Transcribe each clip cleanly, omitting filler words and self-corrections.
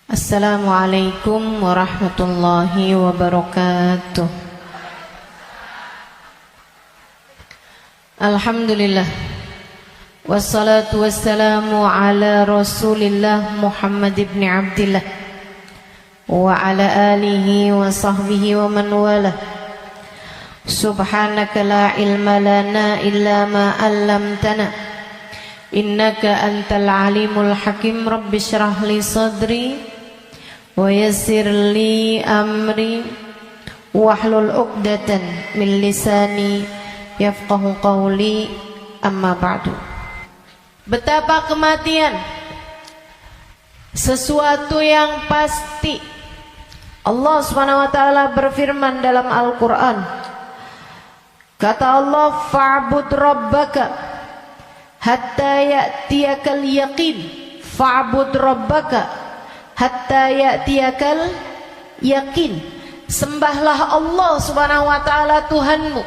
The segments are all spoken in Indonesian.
Assalamualaikum warahmatullahi wabarakatuh. Alhamdulillah, wassalatu wassalamu ala Rasulillah Muhammad ibn Abdillah wa ala alihi wa sahbihi wa man wala. Subhanaka la ilma lana illa ma 'allamtana, innaka antal alimul hakim. Rabbi shrah li sadri wa yassir li amri wahlul 'uqdatan min lisani yafqahu qawli. Amma ba'du. Betapa kematian sesuatu yang pasti. Allah Subhanahu wa taala berfirman dalam Al-Qur'an. Kata Allah, fa'bud rabbaka hatta ya'tiyakal yaqin. Fa'bud rabbaka hatta ya'tiyakal yaqin. Sembahlah Allah Subhanahu wa taala Tuhanmu.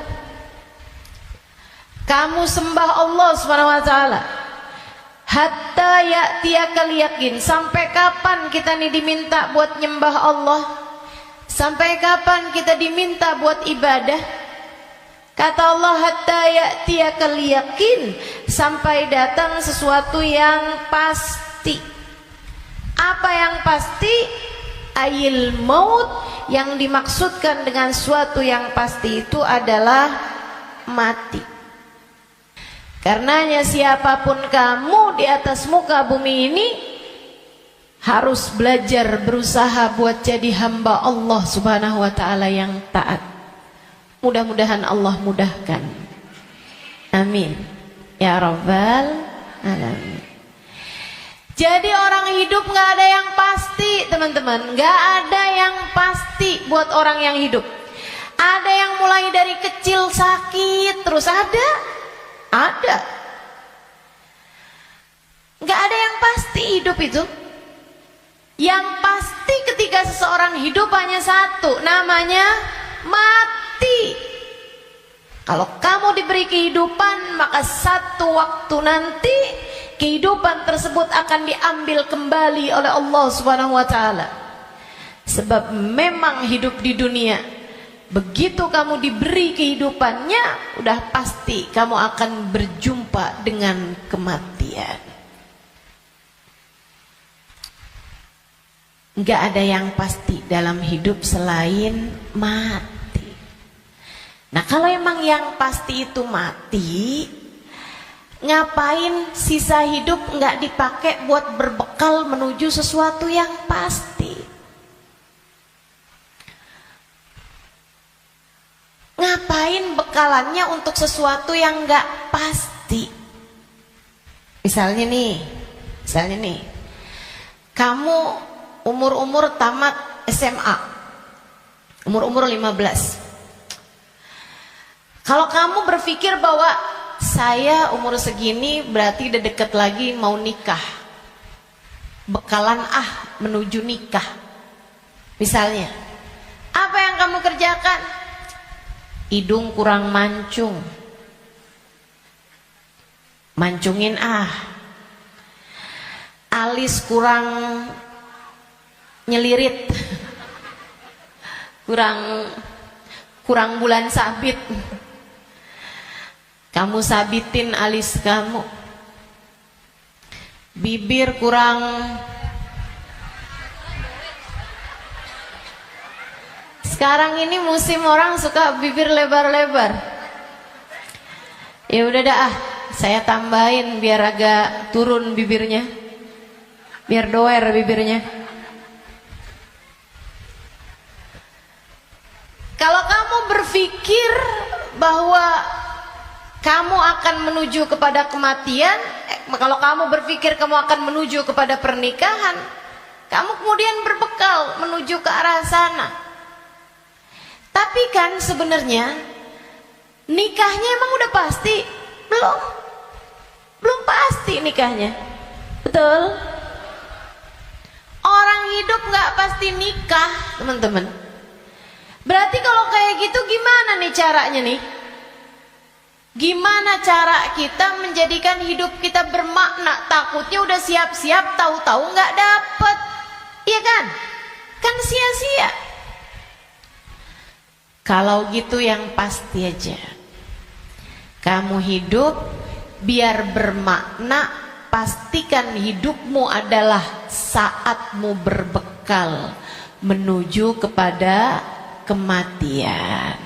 Kamu sembah Allah Subhanahu wa taala hatta ya'tiyakal yaqin. Sampai kapan kita nih diminta buat nyembah Allah? Sampai kapan kita diminta buat ibadah? Kata Allah, hatta ya'tiyakal yaqin, sampai datang sesuatu yang pasti. Apa yang pasti? Ayil maut. Yang dimaksudkan dengan suatu yang pasti itu adalah mati. Karenanya siapapun kamu di atas muka bumi ini harus belajar, berusaha buat jadi hamba Allah Subhanahu wa taala yang taat. Mudah-mudahan Allah mudahkan. Amin ya rabbal alamin. Jadi orang hidup gak ada yang pasti, teman-teman. Gak ada yang pasti buat orang yang hidup. Ada yang mulai dari kecil sakit terus ada. Gak ada yang pasti hidup itu. Yang pasti ketika seseorang hidup hanya satu, namanya mati. Kalau kamu diberi kehidupan, maka satu waktu nanti kehidupan tersebut akan diambil kembali oleh Allah Subhanahu wa taala. Sebab memang hidup di dunia, begitu kamu diberi kehidupannya, udah pasti kamu akan berjumpa dengan kematian. Enggak ada yang pasti dalam hidup selain mati. Nah, kalau emang yang pasti itu mati, ngapain sisa hidup nggak dipakai buat berbekal menuju sesuatu yang pasti? Ngapain bekalannya untuk sesuatu yang nggak pasti? Misalnya nih, kamu umur tamat SMA, umur 15. Kalau kamu berpikir bahwa saya umur segini berarti udah deket lagi mau nikah, bekalan menuju nikah. Misalnya, apa yang kamu kerjakan? Hidung kurang mancung, mancungin alis kurang nyelirit, kurang bulan sabit, kamu sabitin alis kamu. Bibir kurang sekarang ini musim orang suka bibir lebar-lebar. Ya udah dah, saya tambahin biar agak turun bibirnya, biar doer bibirnya. Kalau kamu berpikir bahwa kamu akan menuju kepada kematian, kalau kamu berpikir kamu akan menuju kepada pernikahan, kamu kemudian berbekal menuju ke arah sana. Tapi kan sebenarnya nikahnya emang udah pasti? Belum pasti nikahnya. Betul? Orang hidup nggak pasti nikah, teman-teman. Berarti kalau kayak gitu gimana nih caranya nih? Gimana cara kita menjadikan hidup kita bermakna? Takutnya udah siap-siap, tahu-tahu nggak dapet, iya kan? Kalau gitu yang pasti aja, kamu hidup biar bermakna, pastikan hidupmu adalah saatmu berbekal menuju kepada kematian.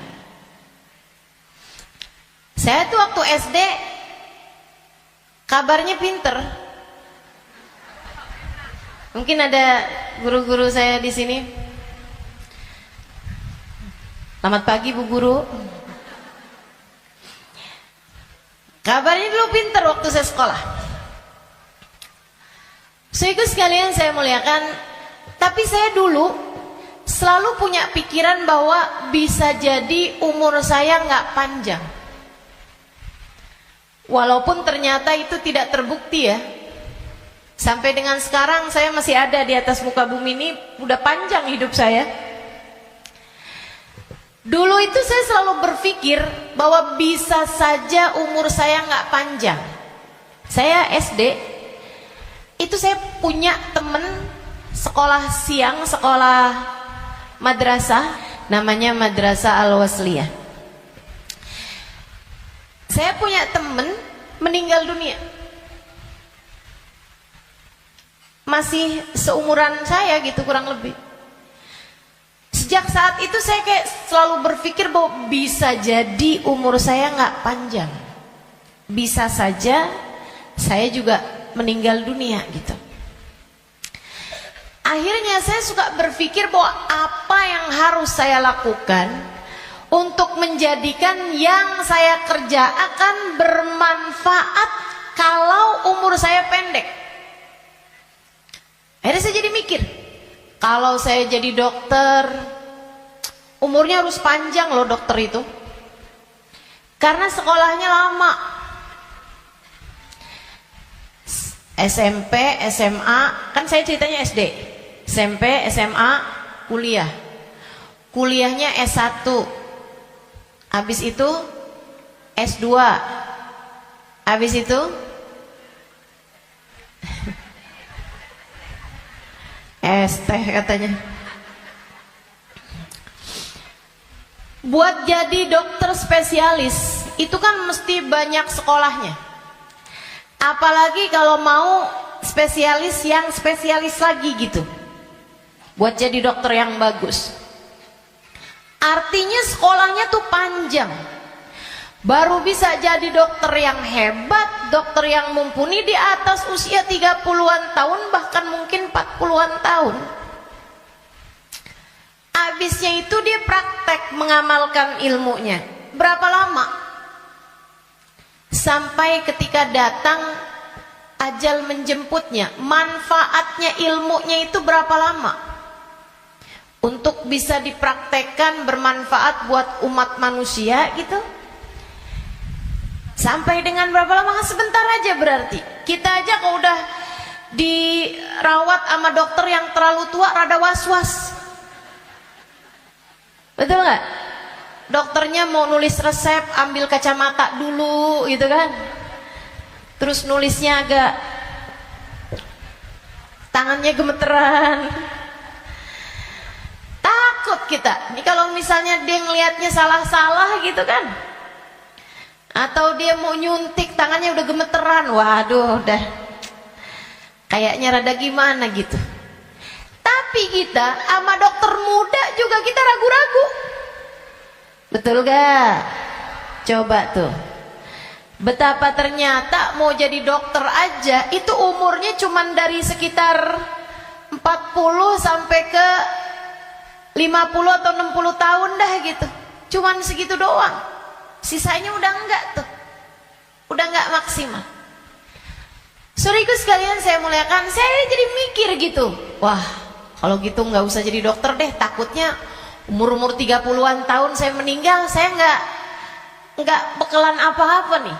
Saya tuh waktu SD kabarnya pinter. Mungkin ada guru-guru saya di sini. Selamat pagi Bu Guru. Kabarnya dulu pinter waktu saya sekolah. Saudaraku sekalian saya muliakan, tapi saya dulu selalu punya pikiran bahwa bisa jadi umur saya nggak panjang. Walaupun ternyata itu tidak terbukti ya. Sampai dengan sekarang saya masih ada di atas muka bumi ini, udah panjang hidup saya. Dulu itu saya selalu berpikir bahwa bisa saja umur saya nggak panjang. Saya SD, itu saya punya temen sekolah siang, sekolah madrasah, namanya Madrasah Al-Wasliyah. Saya punya temen meninggal dunia. Masih seumuran saya gitu kurang lebih. Sejak saat itu saya kayak selalu berpikir bahwa bisa jadi umur saya nggak panjang. Bisa saja saya juga meninggal dunia gitu. Akhirnya saya suka berpikir bahwa apa yang harus saya lakukan untuk menjadikan yang saya kerjakan bermanfaat kalau umur saya pendek. Akhirnya saya jadi mikir, kalau saya jadi dokter, umurnya harus panjang loh dokter itu. Karena sekolahnya lama. SMP, SMA, kan saya ceritanya SD. SMP, SMA, kuliah. Kuliahnya S1. Habis itu S2. Habis itu ST katanya. Buat jadi dokter spesialis itu kan mesti banyak sekolahnya. Apalagi kalau mau spesialis yang spesialis lagi gitu. Buat jadi dokter yang bagus. Artinya sekolahnya tuh panjang. Baru bisa jadi dokter yang hebat, dokter yang mumpuni di atas usia 30-an tahun, bahkan mungkin 40-an tahun. Habisnya itu dia praktek mengamalkan ilmunya. Berapa lama? Sampai ketika datang ajal menjemputnya. Manfaatnya ilmunya itu berapa lama? Untuk bisa dipraktekkan bermanfaat buat umat manusia gitu. Sampai dengan berapa lama? Sebentar aja berarti. Kita aja kalau udah dirawat sama dokter yang terlalu tua rada was-was. Betul nggak? Dokternya mau nulis resep, ambil kacamata dulu gitu kan. Terus nulisnya agak tangannya gemeteran. Takut kita. Ini kalau misalnya dia ngelihatnya salah-salah gitu kan. Atau dia mau nyuntik tangannya udah gemeteran. Waduh udah kayaknya rada gimana gitu. Tapi kita sama dokter muda juga kita ragu-ragu. Betul gak? Coba tuh. Betapa ternyata mau jadi dokter aja itu umurnya cuman dari sekitar 40 sampai ke 50 atau 60 tahun dah gitu. Cuman segitu doang. Sisanya udah enggak tuh. Udah enggak maksimal. Saudaraku sekalian saya muliakan, saya jadi mikir gitu. Wah, kalau gitu enggak usah jadi dokter deh. Takutnya umur-umur 30-an tahun saya meninggal, saya enggak bekalan apa-apa nih.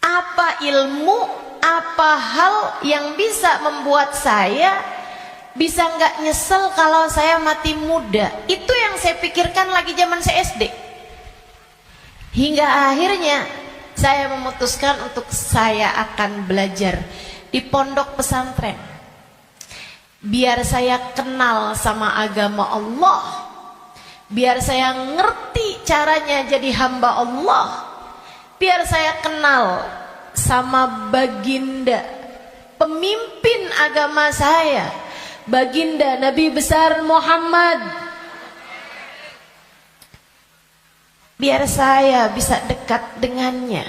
Apa ilmu, apa hal yang bisa membuat saya bisa nggak nyesel kalau saya mati muda? Itu yang saya pikirkan lagi zaman saya SD. Hingga akhirnya saya memutuskan untuk saya akan belajar di pondok pesantren. Biar saya kenal sama agama Allah, biar saya ngerti caranya jadi hamba Allah, biar saya kenal sama baginda pemimpin agama saya, baginda Nabi besar Muhammad, biar saya bisa dekat dengannya,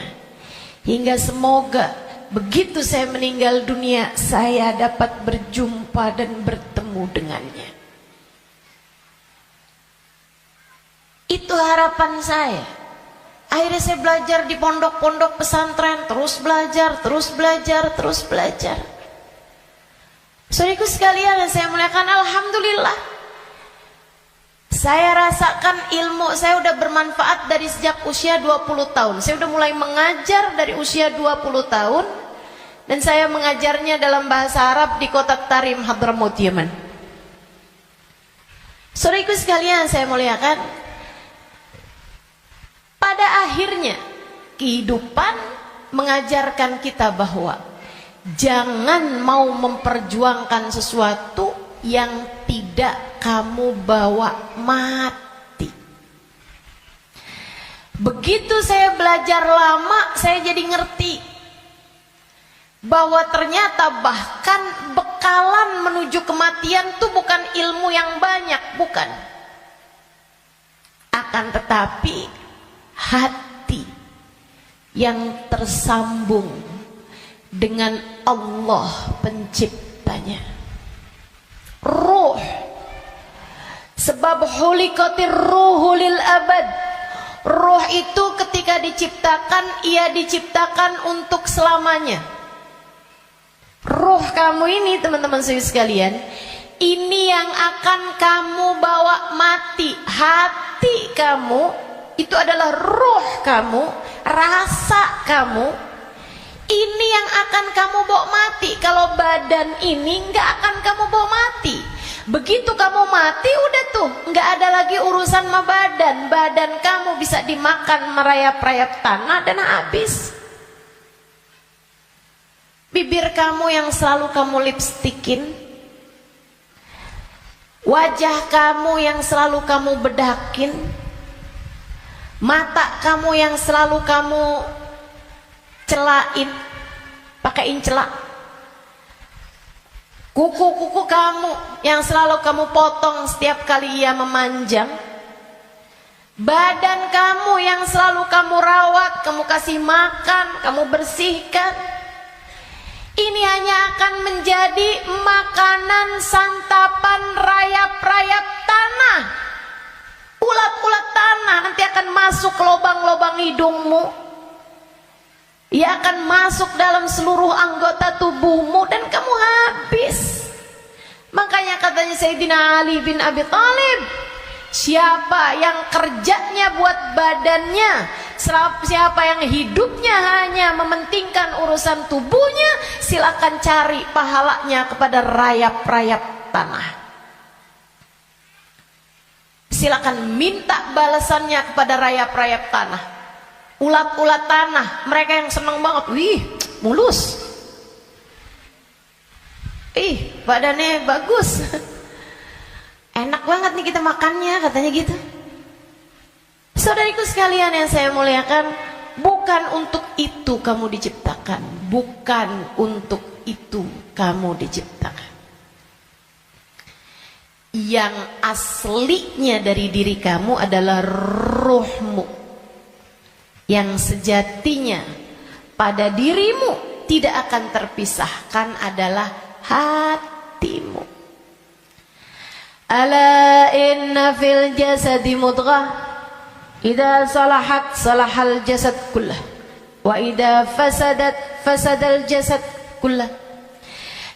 hingga semoga begitu saya meninggal dunia saya dapat berjumpa dan bertemu dengannya. Itu harapan saya. Akhirnya saya belajar di pondok-pondok pesantren, terus belajar, terus belajar, terus belajar. Saudaraku sekalian yang saya muliakan, alhamdulillah saya rasakan ilmu saya udah bermanfaat dari sejak usia 20 tahun. Saya udah mulai mengajar dari usia 20 tahun. Dan saya mengajarnya dalam bahasa Arab di kota Tarim, Hadramaut, Yaman. Saudaraku sekalian saya muliakan, pada akhirnya kehidupan mengajarkan kita bahwa jangan mau memperjuangkan sesuatu yang tidak kamu bawa mati. Begitu saya belajar lama, saya jadi ngerti bahwa ternyata bahkan bekalan menuju kematian itu bukan ilmu yang banyak, bukan. Akan tetapi hati yang tersambung dengan Allah penciptanya. Ruh. Sebab hulikatir ruhu lil abad. Ruh itu ketika diciptakan, ia diciptakan untuk selamanya. Ruh kamu ini teman-teman sekalian, ini yang akan kamu bawa mati. Hati kamu itu adalah ruh kamu, rasa kamu, ini yang akan kamu bawa mati. Kalau badan ini nggak akan kamu bawa mati. Begitu kamu mati udah tuh nggak ada lagi urusan sama badan. Badan kamu bisa dimakan merayap-rayap tanah dan habis. Bibir kamu yang selalu kamu lipstikin, wajah kamu yang selalu kamu bedakin, mata kamu yang selalu kamu celain, pakaiin celak, kuku-kuku kamu yang selalu kamu potong setiap kali ia memanjang, badan kamu yang selalu kamu rawat, kamu kasih makan, kamu bersihkan. Ini hanya akan menjadi makanan santapan rayap-rayap tanah. Ulat-ulat tanah nanti akan masuk ke lubang-lubang hidungmu. Ia akan masuk dalam seluruh anggota tubuhmu dan kamu habis. Makanya katanya Sayyidina Ali bin Abi Thalib, siapa yang kerjanya buat badannya, siapa yang hidupnya hanya mementingkan urusan tubuhnya, silakan cari pahalanya kepada rayap-rayap tanah. Silakan minta balasannya kepada rayap-rayap tanah. Ulat-ulat tanah, mereka yang senang banget, wih, mulus. Badannya bagus. Enak banget nih kita makannya, katanya gitu. Saudariku sekalian yang saya muliakan, bukan untuk itu kamu diciptakan, bukan untuk itu kamu diciptakan. Yang aslinya dari diri kamu adalah ruhmu, yang sejatinya pada dirimu tidak akan terpisahkan adalah hatimu. Ala inna fil jasadi mudghah, idza salahat salahal jasad kullah, wa idza fasadat fasadal jasad kullah.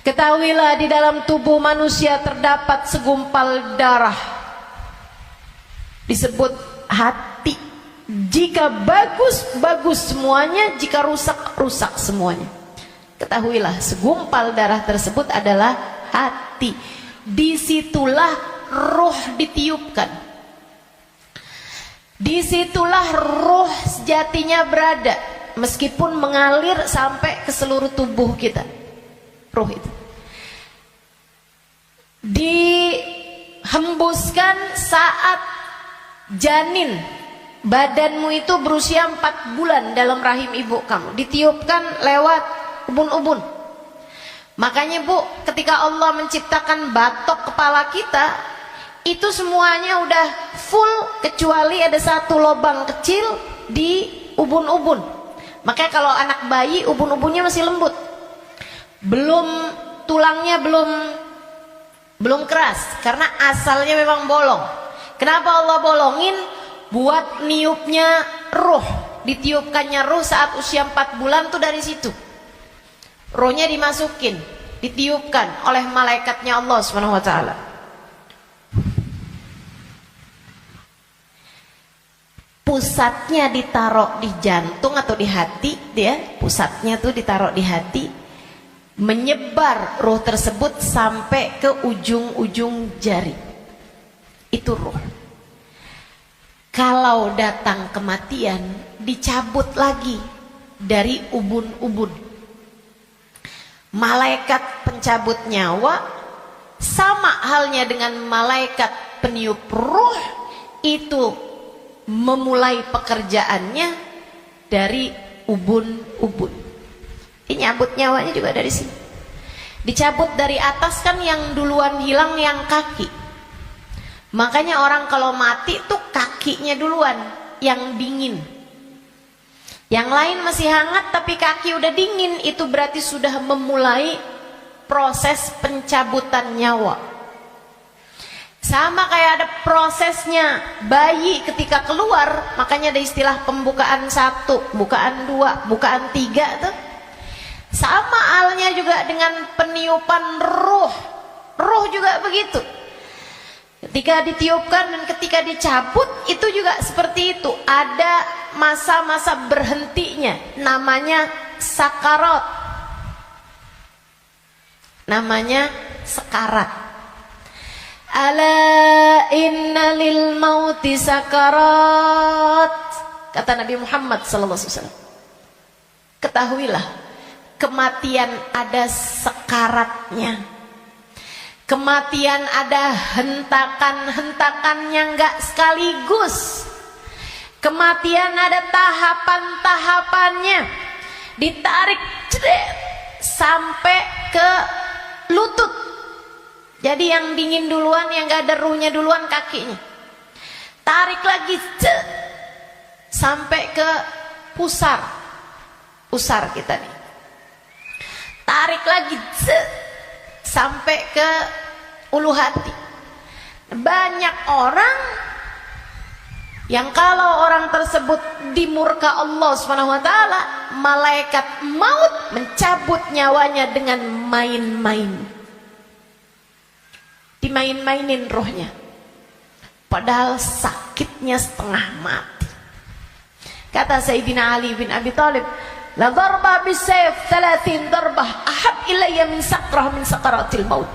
Ketahuilah di dalam tubuh manusia terdapat segumpal darah, disebut hati. Jika bagus, bagus semuanya, jika rusak, rusak semuanya. Ketahuilah segumpal darah tersebut adalah hati. Disitulah ruh ditiupkan. Disitulah ruh sejatinya berada, meskipun mengalir sampai ke seluruh tubuh kita. Ruh itu dihembuskan saat janin, badanmu itu berusia 4 bulan dalam rahim ibu kamu, ditiupkan lewat ubun-ubun. Makanya Bu, ketika Allah menciptakan batok kepala kita, itu semuanya udah full kecuali ada satu lubang kecil di ubun-ubun. Makanya kalau anak bayi ubun-ubunnya masih lembut, tulangnya belum keras, karena asalnya memang bolong. Kenapa Allah bolongin? Buat niupnya ruh, ditiupkannya ruh saat usia 4 bulan tuh dari situ. Rohnya dimasukin, ditiupkan oleh malaikatnya Allah Subhanahu wa taala. Pusatnya ditaruh di jantung atau di hati, pusatnya tuh ditaruh di hati, menyebar ruh tersebut sampai ke ujung-ujung jari. Itu ruh. Kalau datang kematian, dicabut lagi dari ubun-ubun. Malaikat pencabut nyawa sama halnya dengan malaikat peniup ruh, itu memulai pekerjaannya dari ubun-ubun. Ini nyabut nyawanya juga dari sini. Dicabut dari atas kan, yang duluan hilang yang kaki. Makanya orang kalau mati tuh kakinya duluan yang dingin. Yang lain masih hangat tapi kaki udah dingin, itu berarti sudah memulai proses pencabutan nyawa. Sama kayak ada prosesnya bayi ketika keluar, makanya ada istilah pembukaan 1, bukaan 2, bukaan 3 tuh. Sama halnya juga dengan peniupan ruh. Ruh juga begitu. Ketika ditiupkan dan ketika dicabut itu juga seperti itu. Ada masa-masa berhentinya, namanya sakarat. Namanya sekarat. Ala inna lil mauti sakarat, kata Nabi Muhammad sallallahu alaihi wasallam. Ketahuilah, kematian ada sekaratnya. Kematian ada hentakan-hentakannya, enggak sekaligus. Kematian ada tahapan-tahapannya. Ditarik sampai ke lutut. Jadi yang dingin duluan, yang enggak ada ruhnya duluan kakinya. Tarik lagi sampai ke pusar. Pusar kita nih. Tarik lagi sampai ke ulu hati. Banyak orang yang kalau orang tersebut dimurka Allah Subhanahu wa taala, malaikat maut mencabut nyawanya dengan main-main. Dimain-mainin rohnya. Padahal sakitnya setengah mati. Kata Sayyidina Ali bin Abi Thalib, la darba bisayf 30 darbah ahab ilayya min sakrah min sakaratil maut.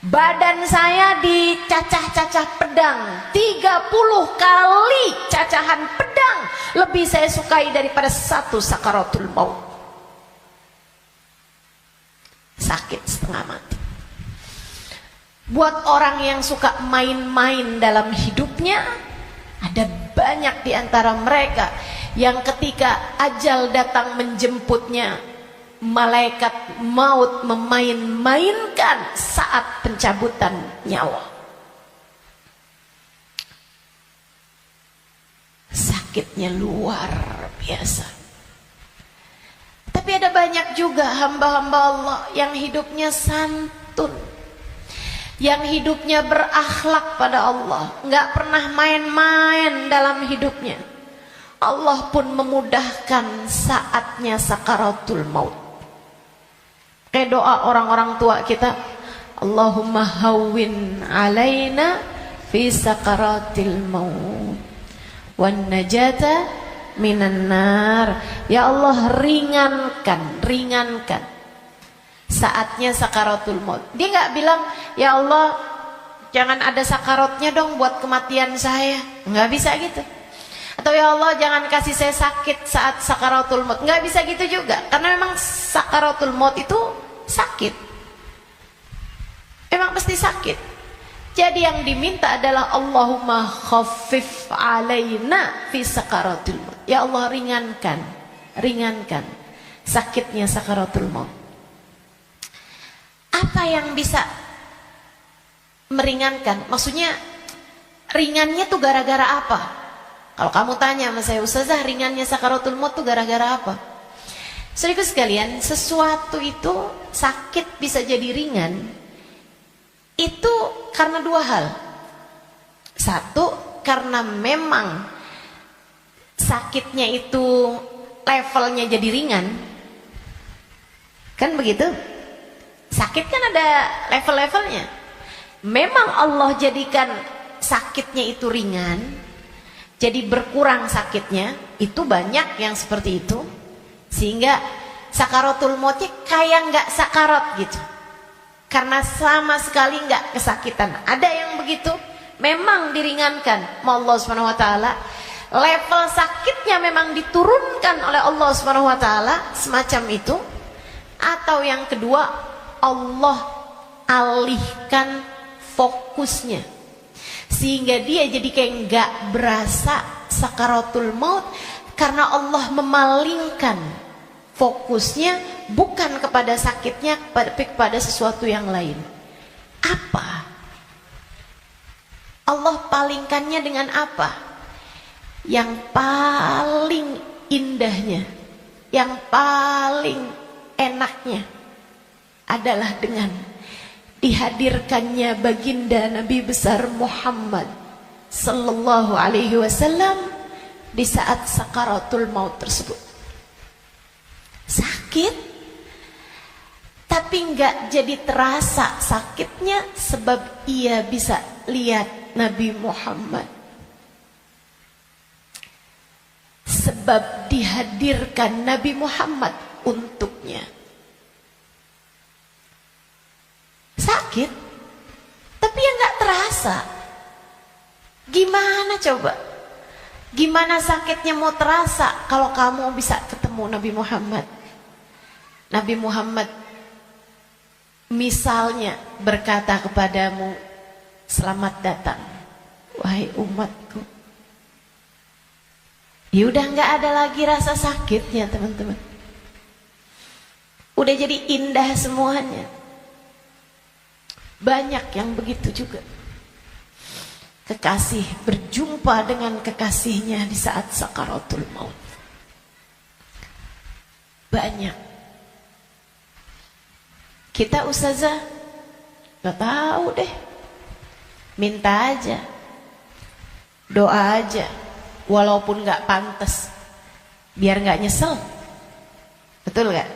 Badan saya dicacah-cacah pedang 30 kali cacahan pedang lebih saya sukai daripada 1 sakaratul maut. Sakit setengah mati. Buat orang yang suka main-main dalam hidupnya, ada banyak di antara mereka yang ketika ajal datang menjemputnya, malaikat maut memain-mainkan saat pencabutan nyawa. Sakitnya luar biasa. Tapi ada banyak juga hamba-hamba Allah yang hidupnya santun, yang hidupnya berakhlak pada Allah, nggak pernah main-main dalam hidupnya. Allah pun memudahkan saatnya sakaratul maut. Kayak doa orang-orang tua kita, Allahumma hawwin alaina fi sakaratil maut wan najata minan nar. Ya Allah, ringankan saatnya sakaratul maut. Dia nggak bilang, ya Allah jangan ada sakaratnya dong buat kematian saya. Nggak bisa gitu. Atau ya Allah jangan kasih saya sakit saat sakaratul maut. Nggak bisa gitu juga. Karena memang sakaratul maut itu sakit. Memang pasti sakit. Jadi yang diminta adalah Allahumma khaffif alaina fi sakaratul maut. Ya Allah, ringankan sakitnya sakaratul maut. Apa yang bisa meringankan? Maksudnya ringannya tuh gara-gara apa? Kalau kamu tanya sama saya, Ustazah, ringannya sakaratul maut tuh gara-gara apa? Saudaraku sekalian, sesuatu itu sakit bisa jadi ringan itu karena dua hal. Satu, karena memang sakitnya itu levelnya jadi ringan. Kan begitu? Sakit kan ada level-levelnya. Memang Allah jadikan sakitnya itu ringan, jadi berkurang sakitnya. Itu banyak yang seperti itu, sehingga sakaratul mautnya kayak nggak sakarat gitu, karena sama sekali nggak kesakitan. Ada yang begitu, memang diringankan Allah Subhanahu Wa Taala. Level sakitnya memang diturunkan oleh Allah Subhanahu Wa Taala, semacam itu. Atau yang kedua, Allah alihkan fokusnya sehingga dia jadi kayak nggak berasa sakaratul maut, karena Allah memalingkan fokusnya bukan kepada sakitnya, tapi kepada sesuatu yang lain. Apa? Allah palingkannya dengan apa? Yang paling indahnya, yang paling enaknya adalah dengan dihadirkannya baginda Nabi besar Muhammad sallallahu alaihi wasallam di saat sakaratul maut tersebut. Sakit, tapi enggak jadi terasa sakitnya sebab ia bisa lihat Nabi Muhammad. Sebab dihadirkan Nabi Muhammad untuknya. Sakit, tapi ya nggak terasa. Gimana coba? Gimana sakitnya mau terasa kalau kamu bisa ketemu Nabi Muhammad? Nabi Muhammad misalnya berkata kepadamu, selamat datang wahai umatku. Ya udah nggak ada lagi rasa sakitnya, teman-teman. Udah jadi indah semuanya. Banyak yang begitu juga. Kekasih berjumpa dengan kekasihnya di saat sakaratul maut. Banyak. Kita ustazah gak tahu deh. Minta aja, doa aja, walaupun gak pantas, biar gak nyesel. Betul gak?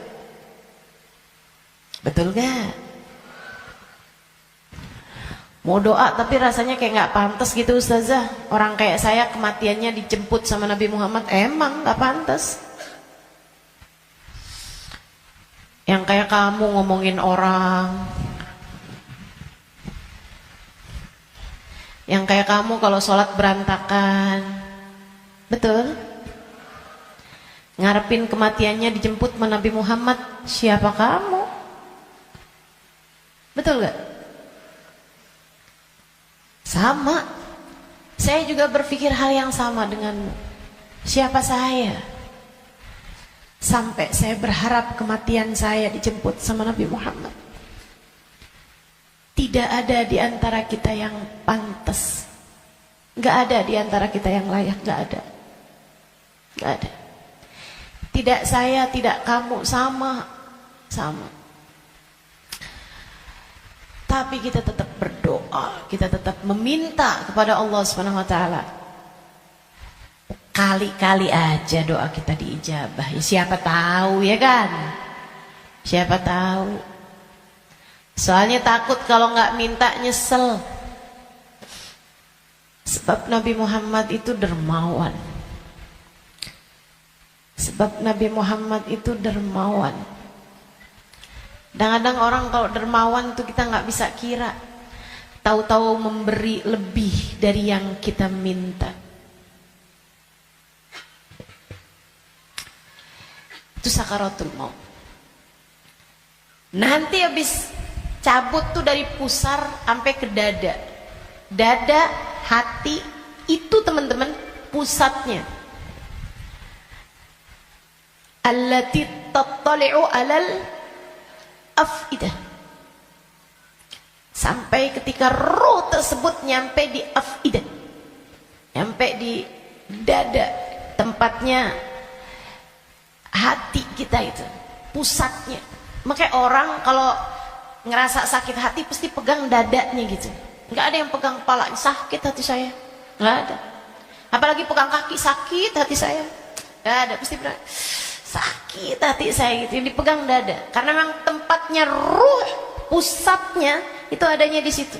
Betul gak? Mau doa tapi rasanya kayak gak pantas gitu ustazah. Orang kayak saya kematiannya dijemput sama Nabi Muhammad, emang gak pantas. Yang kayak kamu ngomongin orang, yang kayak kamu kalau sholat berantakan, betul? Ngarepin kematiannya dijemput sama Nabi Muhammad, siapa kamu? Betul gak? Sama. Saya juga berpikir hal yang sama denganmu. Siapa saya? Sampai saya berharap kematian saya dijemput sama Nabi Muhammad. Tidak ada di antara kita yang pantas. Gak ada di antara kita yang layak. Gak ada. Gak ada. Tidak saya, tidak kamu, sama. Tapi kita tetap berdoa, kita tetap meminta kepada Allah Subhanahu wa taala. Kali-kali aja doa kita diijabah. Ya, siapa tahu ya kan? Siapa tahu. Soalnya takut kalau nggak minta nyesel. Sebab Nabi Muhammad itu dermawan. Sebab Nabi Muhammad itu dermawan. Kadang-kadang orang kalau dermawan itu kita nggak bisa kira. Tahu-tahu memberi lebih dari yang kita minta. Itu sakaratul maut. Nanti habis cabut tuh dari pusar sampai ke dada. Dada, hati, itu teman-teman pusatnya. Allati tattali'u alal afidah. Sampai ketika roh tersebut nyampe di afidah, nyampe di dada, tempatnya hati kita itu, pusatnya. Makanya orang kalau ngerasa sakit hati pasti pegang dadanya gitu. Nggak ada yang pegang kepala, sakit hati saya, nggak ada. Apalagi pegang kaki, sakit hati saya, nggak ada. Pasti bilang sakit hati saya gitu. Yang dipegang dada, karena memang tempatnya ruh, pusatnya itu adanya di situ,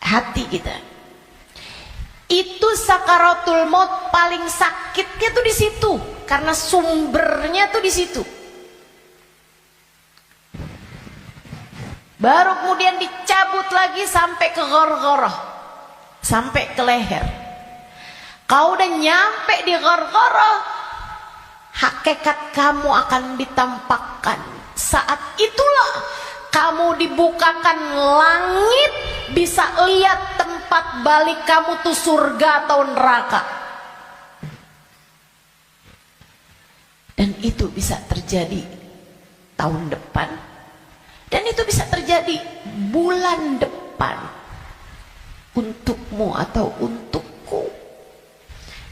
hati kita. Itu sakaratul maut paling sakitnya tuh di situ, karena sumbernya tuh di situ. Baru kemudian dicabut lagi sampai ke ghargharah, sampai ke leher. Kau udah nyampe di ghargharah, hakikat kamu akan ditampakkan. Saat itulah kamu dibukakan langit, bisa lihat tempat balik kamu tuh surga atau neraka. Dan itu bisa terjadi tahun depan. Dan itu bisa terjadi bulan depan. Untukmu atau untukku.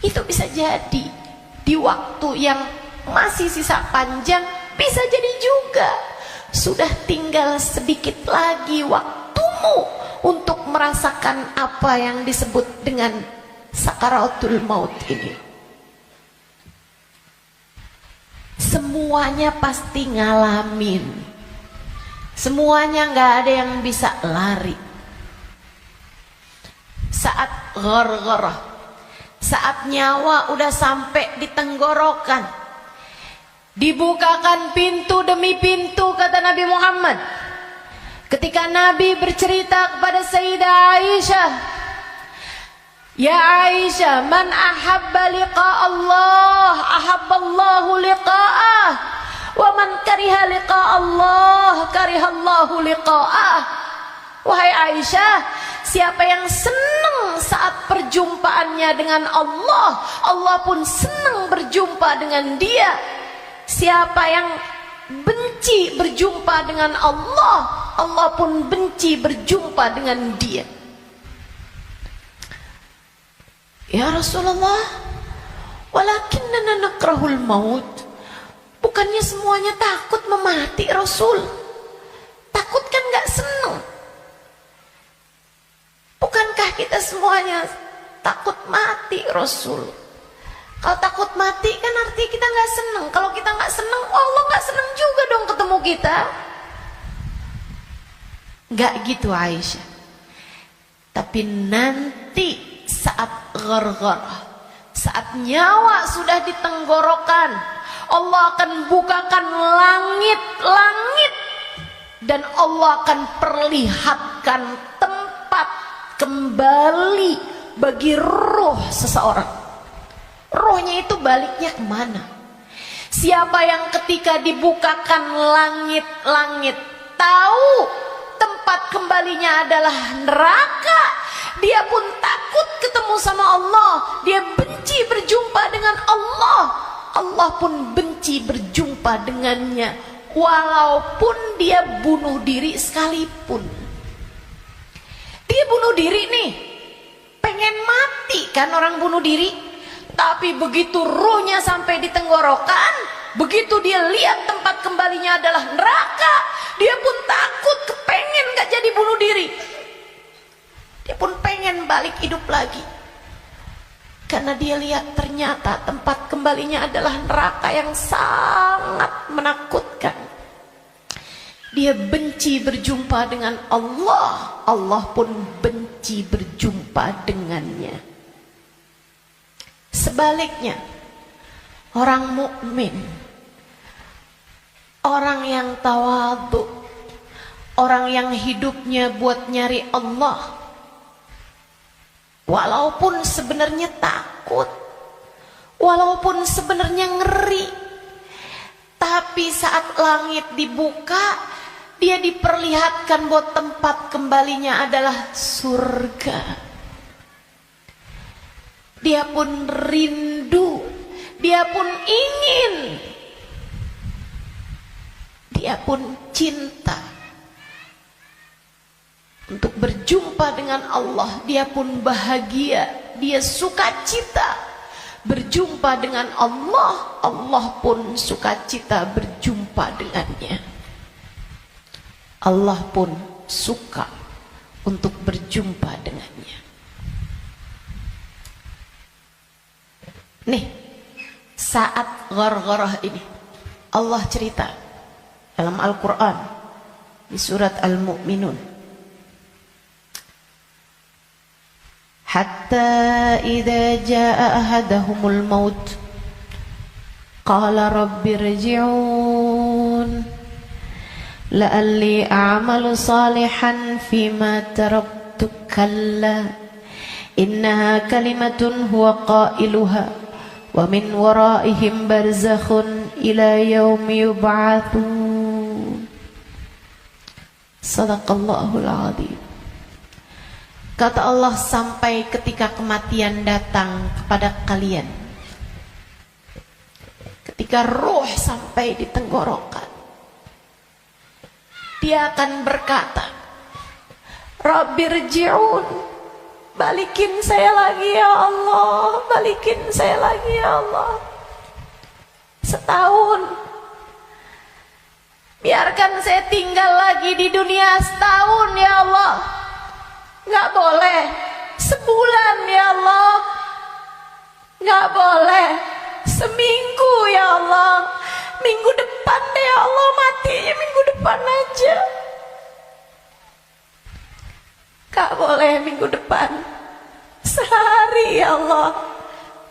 Itu bisa jadi di waktu yang masih sisa panjang. Bisa jadi juga sudah tinggal sedikit lagi waktumu untuk merasakan apa yang disebut dengan sakaratul maut ini. Semuanya pasti ngalamin. Semuanya nggak ada yang bisa lari. Saat ghargharah, saat nyawa udah sampai di tenggorokan, dibukakan pintu demi pintu, kata Nabi Muhammad. Ketika Nabi bercerita kepada Sayyidah Aisyah, ya Aisyah, man ahabba liqa Allah, ahabballahu liqa'ah. Wa man kariha liqa Allah, karihallahu liqa'ah. Wahai Aisyah, siapa yang senang saat perjumpaannya dengan Allah, Allah pun senang berjumpa dengan dia. Siapa yang benci berjumpa dengan Allah, Allah pun benci berjumpa dengan dia. Ya Rasulullah, walakinnana nakrahul maut. Bukannya semuanya takut memati, Rasul? Takut kan gak seneng? Bukankah kita semuanya takut mati, Rasul? Kalau takut mati kan artinya kita gak seneng. Kalau kita gak seneng, Allah gak seneng juga dong ketemu kita. Gak gitu Aisyah. Tapi nanti saat ghargharah, saat nyawa sudah di tenggorokan, Allah akan bukakan langit-langit dan Allah akan perlihatkan tempat kembali bagi roh seseorang. Rohnya itu baliknya kemana? Siapa yang ketika dibukakan langit-langit tahu tempat kembalinya adalah neraka, dia pun takut ketemu sama Allah, dia benci berjumpa dengan Allah, Allah pun benci berjumpa dengannya, walaupun dia bunuh diri sekalipun. Dia bunuh diri nih, pengen mati kan orang bunuh diri. Tapi begitu ruhnya sampai di tenggorokan, begitu dia lihat tempat kembalinya adalah neraka, dia pun takut, kepengen gak jadi bunuh diri. Dia pun pengen balik hidup lagi. Karena dia lihat ternyata tempat kembalinya adalah neraka yang sangat menakutkan. Dia benci berjumpa dengan Allah, Allah pun benci berjumpa dengannya. Sebaliknya, orang mukmin, orang yang tawadhu, orang yang hidupnya buat nyari Allah, walaupun sebenarnya takut, walaupun sebenarnya ngeri, tapi saat langit dibuka, dia diperlihatkan bahwa tempat kembalinya adalah surga. Dia pun rindu, dia pun ingin, dia pun cinta untuk berjumpa dengan Allah. Dia pun bahagia, dia sukacita berjumpa dengan Allah. Allah pun sukacita berjumpa dengannya. Allah pun suka untuk berjumpa dengannya. Nih, saat ghargharah ini Allah cerita dalam Al-Quran di surat Al-Mu'minun, hatta idza jaa ahadahumul maut qala rabbirji'un la'alli a'malu salihan fima taraktu kalla innaha kalimatun huwa qailuha wa min waraihim barzakhun ila yaumi yub'atsun. Shadaqallahul azim. Kata Allah, sampai ketika kematian datang kepada kalian, ketika ruh sampai di tenggorokan, dia akan berkata, Rabbirji'un, balikin saya lagi ya Allah, balikin saya lagi ya Allah. Setahun, biarkan saya tinggal lagi di dunia setahun ya Allah. Nggak boleh sebulan ya Allah, nggak boleh seminggu ya Allah. Minggu depan deh ya Allah, matinya minggu depan aja. Gak boleh minggu depan, sehari ya Allah.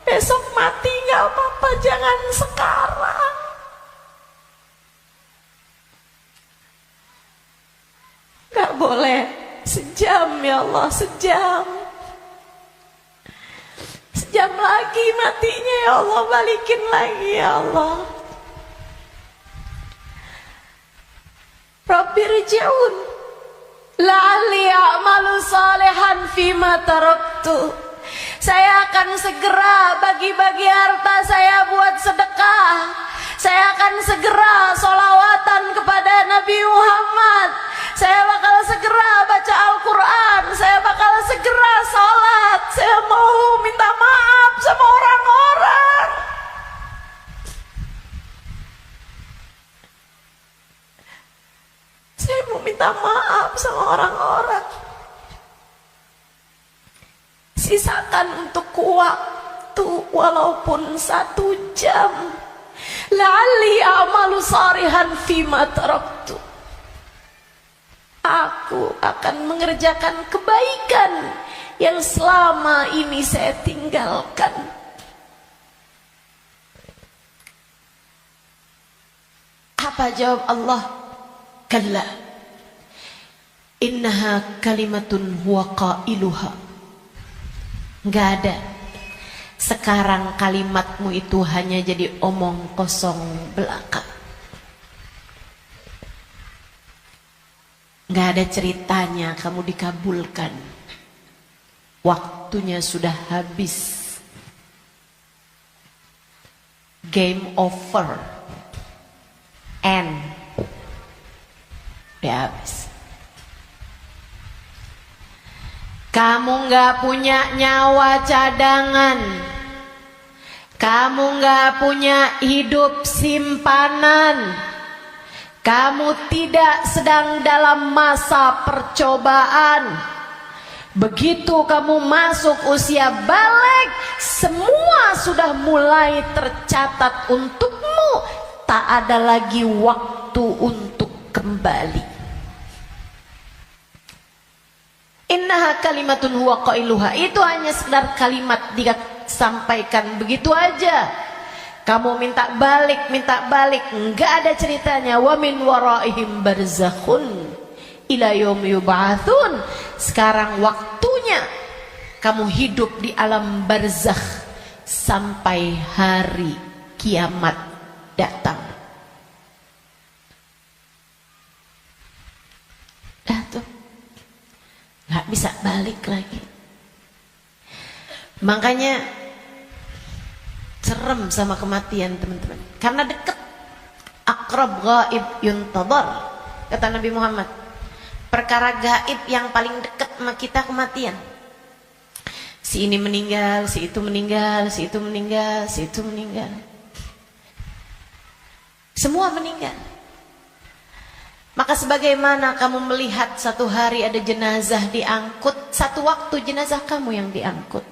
Besok mati gak apa-apa, jangan sekarang. Gak boleh sejam ya Allah, sejam. Sejam lagi matinya ya Allah, balikin lagi ya Allah. Rabbirji'un la'alli a'malu salihan fima taraktu. Saya akan segera bagi-bagi harta saya buat sedekah. Saya akan segera sholawatan kepada Nabi Muhammad. Saya bakal segera baca Al-Quran. Saya bakal segera sholat. Saya mau minta maaf sama orang-orang. Saya mau minta maaf sama orang-orang. Sisakan untuk waktu walaupun 1 jam. La'alli a'malu salihan fima taraktu. Aku akan mengerjakan kebaikan yang selama ini saya tinggalkan. Apa jawab Allah? Kalla innaha kalimatun huwa qailuha. Enggak ada. Sekarang kalimatmu itu hanya jadi omong kosong belaka. Enggak ada ceritanya kamu dikabulkan. Waktunya sudah habis. Game over. End. Udah habis. Kamu gak punya nyawa cadangan. Kamu gak punya hidup simpanan. Kamu tidak sedang dalam masa percobaan. Begitu kamu masuk usia balik, semua sudah mulai tercatat untukmu. Tak ada lagi waktu untuk kembali. Innaha kalimatun huwa qailuha. Itu hanya sekedar kalimat disampaikan begitu aja. Kamu minta balik, enggak ada ceritanya. Wa min waraihim barzakhun ila yaumi yub'atsun. Sekarang waktunya kamu hidup di alam barzakh sampai hari kiamat datang. Dah tuh. nggak bisa balik lagi. Makanya serem sama kematian teman-teman, karena dekat. Aqrab ghaib yuntadhar, kata Nabi Muhammad. Perkara gaib yang paling dekat sama kita kematian. Si ini meninggal, si itu meninggal, si itu meninggal, si itu meninggal. Semua meninggal. Maka sebagaimana kamu melihat satu hari ada jenazah diangkut, satu waktu jenazah kamu yang diangkut.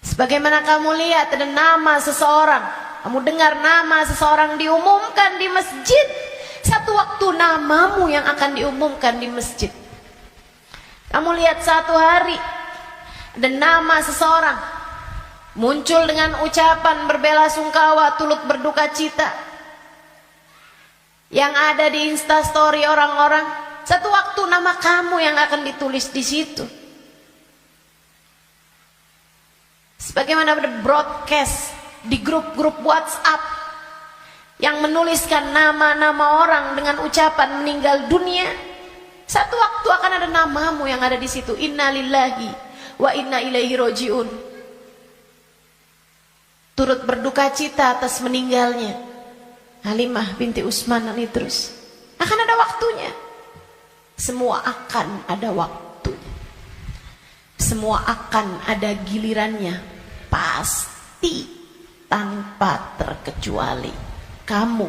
Sebagaimana kamu lihat ada nama seseorang, kamu dengar nama seseorang diumumkan di masjid, satu waktu namamu yang akan diumumkan di masjid. Kamu lihat satu hari ada nama seseorang muncul dengan ucapan berbelasungkawa, turut berduka cita, yang ada di Instastory orang-orang, satu waktu nama kamu yang akan ditulis di situ. Sebagaimana ada broadcast di grup-grup WhatsApp yang menuliskan nama-nama orang dengan ucapan meninggal dunia, satu waktu akan ada namamu yang ada di situ. Inna lillahi wa inna ilaihi rojiun. Turut berduka cita atas meninggalnya Halimah binti Utsman dan Idrus. Akan ada waktunya. Semua akan ada waktunya. Semua akan ada gilirannya. Pasti tanpa terkecuali. Kamu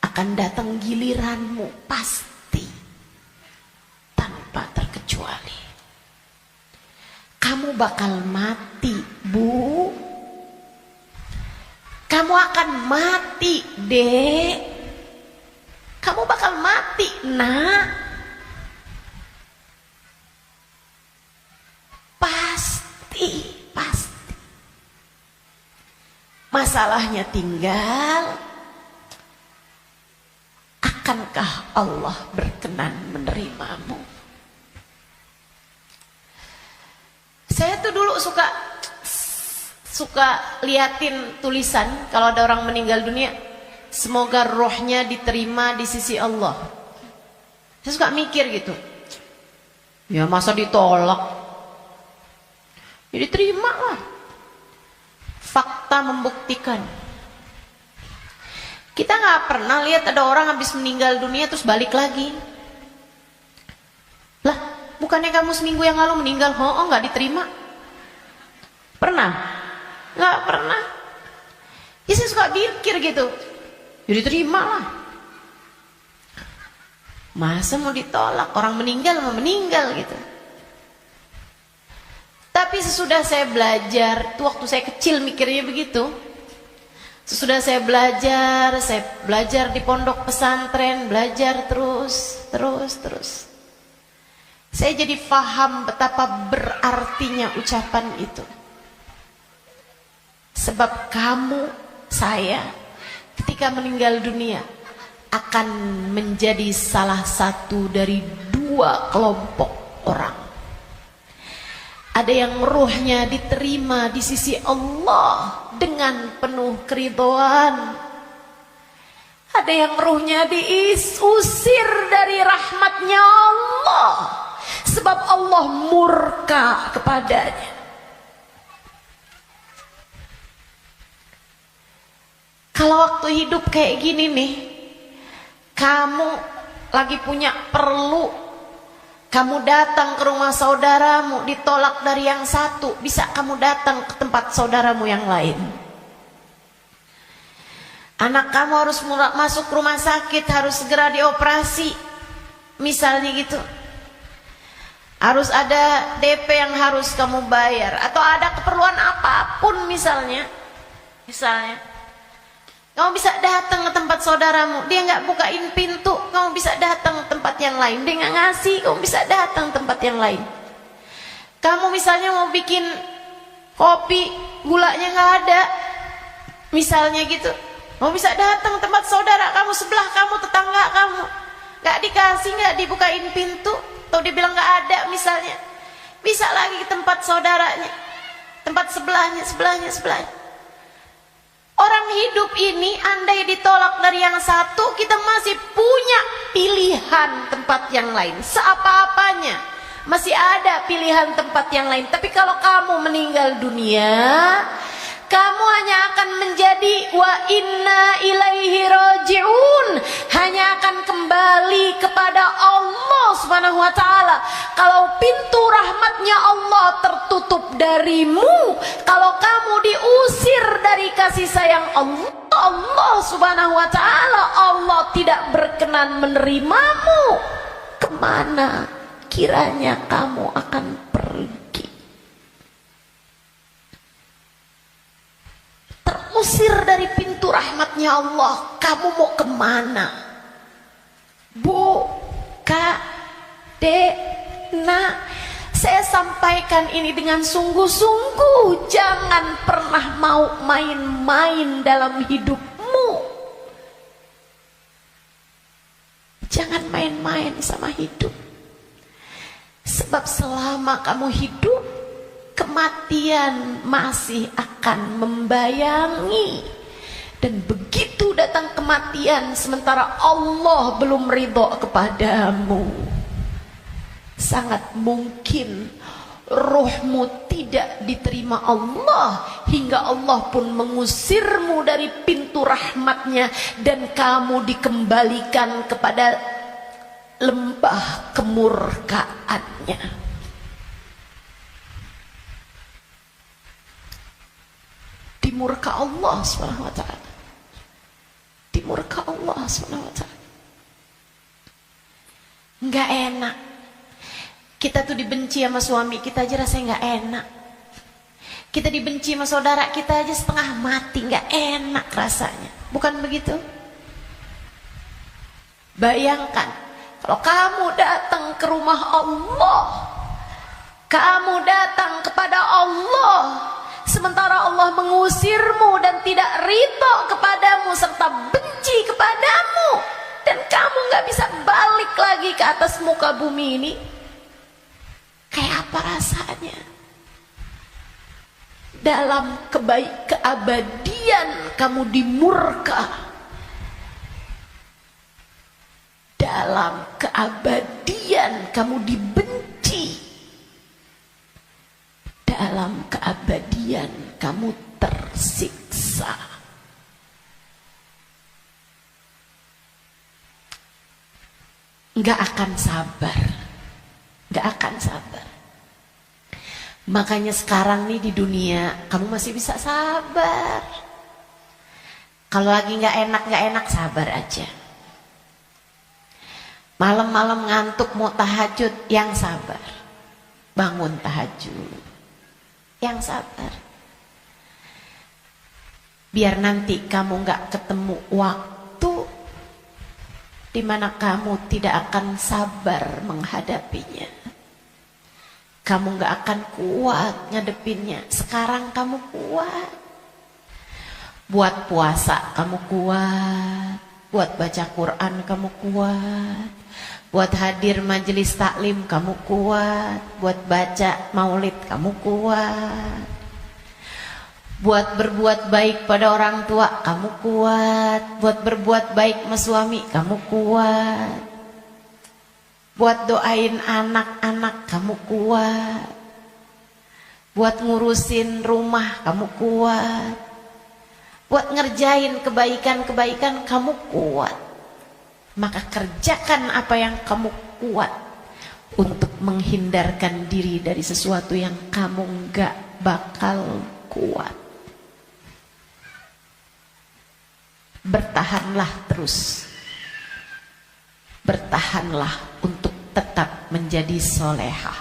akan datang giliranmu, pasti tanpa terkecuali. Kamu bakal mati, Bu. Kamu akan mati, Dek. Kamu bakal mati, Nak. Pasti. Masalahnya tinggal, akankah Allah berkenan menerimamu? Saya tuh dulu suka liatin tulisan kalau ada orang meninggal dunia, semoga rohnya diterima di sisi Allah. Saya suka mikir gitu, ya masa ditolak? Ya diterima lah. Fakta membuktikan. Kita nggak pernah lihat ada orang habis meninggal dunia terus balik lagi. Lah, bukannya kamu seminggu yang lalu meninggal? Oh, nggak diterima? Pernah? Nggak pernah. Ya saya suka pikir gitu. Jadi terima lah. Masa mau ditolak? Orang meninggal mau meninggal gitu. Tapi sesudah saya belajar, itu waktu saya kecil mikirnya begitu. Sesudah saya belajar di pondok pesantren, belajar terus. Saya jadi paham betapa berartinya ucapan itu. Sebab kamu, saya, ketika meninggal dunia akan menjadi salah satu dari dua kelompok orang. Ada yang ruhnya diterima di sisi Allah dengan penuh keridhaan. Ada yang ruhnya diusir dari rahmatnya Allah, sebab Allah murka kepadanya. Kalau waktu hidup kayak gini nih, kamu lagi punya perlu, kamu datang ke rumah saudaramu, ditolak dari yang satu, bisa kamu datang ke tempat saudaramu yang lain. Anak kamu harus masuk rumah sakit, harus segera dioperasi, misalnya gitu. Harus ada DP yang harus kamu bayar, atau ada keperluan apapun misalnya. Kamu bisa datang ke tempat saudaramu, dia nggak bukain pintu, kamu bisa datang ke tempat yang lain. Dia nggak ngasih, kamu bisa datang ke tempat yang lain. Kamu misalnya mau bikin kopi, gulanya nggak ada, misalnya gitu, kamu bisa datang ke tempat saudara kamu, sebelah kamu, tetangga kamu, nggak dikasih, nggak dibukain pintu, atau dia bilang nggak ada misalnya, bisa lagi ke tempat saudaranya, tempat sebelahnya. Orang hidup ini andai ditolak dari yang satu, kita masih punya pilihan pilihan tempat yang lain. Seapa-apanya masih ada pilihan tempat yang lain. Tapi kalau kamu meninggal dunia, kamu hanya akan menjadi wa inna ilaihi raji'un, hanya akan kembali kepada Allah Subhanahu wa taala. Kalau pintu rahmatnya Allah tertutup darimu, kalau kamu diusir dari kasih sayang Allah Subhanahu wa taala, Allah tidak berkenan menerimamu, kemana kiranya kamu akan pergi? Terusir dari pintu rahmatnya Allah, kamu mau kemana? Bu, Kak, Dek, Nak, saya sampaikan ini dengan sungguh-sungguh. Jangan pernah mau main-main dalam hidupmu. Jangan main-main sama hidup. Sebab selama kamu hidup, kematian masih akan membayangi. Dan begitu datang kematian sementara Allah belum ridho kepadamu, sangat mungkin ruhmu tidak diterima Allah, hingga Allah pun mengusirmu dari pintu rahmatnya, dan kamu dikembalikan kepada lembah kemurkaannya. Dimurka Allah Subhanahu wa taala. Dimurka Allah Subhanahu wa taala. Enggak enak. Kita tuh dibenci sama suami kita aja rasanya enggak enak. Kita dibenci sama saudara kita aja setengah mati, enggak enak rasanya. Bukan begitu? Bayangkan kalau kamu datang ke rumah Allah, kamu datang kepada Allah, sementara Allah mengusirmu dan tidak ridho kepadamu serta benci kepadamu, dan kamu gak bisa balik lagi ke atas muka bumi ini, kayak apa rasanya? Dalam keabadian kamu dimurka, dalam keabadian kamu dibenci, dalam keabadian kamu tersiksa. Nggak akan sabar, nggak akan sabar. Makanya sekarang nih di dunia kamu masih bisa sabar. Kalau lagi nggak enak sabar aja. Malam-malam ngantuk mau tahajud, yang sabar. Bangun tahajud, yang sabar. Biar nanti kamu gak ketemu waktu dimana kamu tidak akan sabar menghadapinya. Kamu gak akan kuat ngadepinnya. Sekarang kamu kuat. Buat puasa kamu kuat, buat baca Quran kamu kuat, buat hadir majelis taklim kamu kuat, buat baca maulid kamu kuat, buat berbuat baik pada orang tua kamu kuat, buat berbuat baik sama suami kamu kuat, buat doain anak-anak kamu kuat, buat ngurusin rumah kamu kuat, buat ngerjain kebaikan-kebaikan kamu kuat. Maka kerjakan apa yang kamu kuat untuk menghindarkan diri dari sesuatu yang kamu gak bakal kuat. Bertahanlah terus. Bertahanlah untuk tetap menjadi solehah.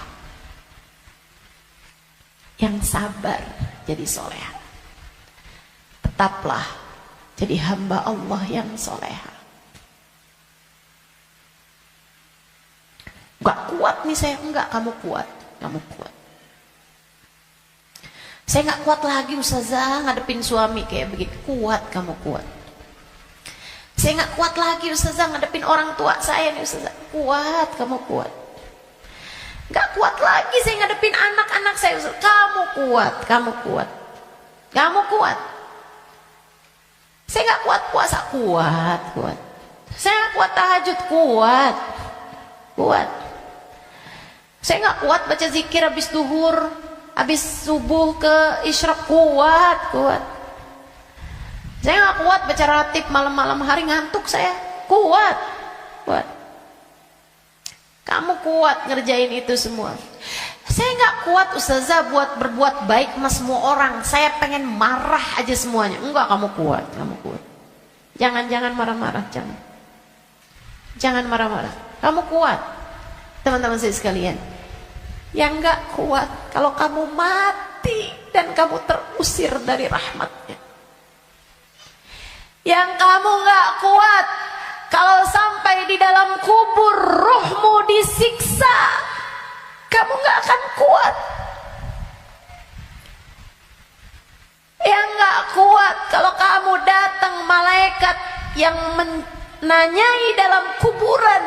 Yang sabar jadi solehah. Tetaplah jadi hamba Allah yang solehah. Gak kuat nih saya, enggak, kamu kuat, kamu kuat. Saya gak kuat lagi Ustazah ngadepin suami kayak begitu. Kuat, kamu kuat. Saya gak kuat lagi Ustazah ngadepin orang tua saya nih Ustazah. Kuat, kamu kuat. Gak kuat lagi saya ngadepin anak-anak saya Ustazah. Kamu kuat, kamu kuat. Kamu kuat. Saya gak kuat puasa, kuat, kuat. Saya gak kuat tahajud, kuat. Kuat. Saya nggak kuat baca zikir habis duhur, habis subuh ke isyraq. Kuat. Saya nggak kuat baca ratib malam-malam hari, ngantuk saya. Kuat. Kamu kuat ngerjain itu semua. Saya nggak kuat ustazah buat berbuat baik sama semua orang. Saya pengen marah aja semuanya. Enggak, kamu kuat. Jangan marah-marah, jangan marah-marah. Kamu kuat, teman-teman saya sekalian. Yang nggak kuat kalau kamu mati dan kamu terusir dari rahmatnya. Yang kamu nggak kuat kalau sampai di dalam kubur ruhmu disiksa, kamu nggak akan kuat. Yang nggak kuat kalau kamu datang malaikat yang menanyai dalam kuburan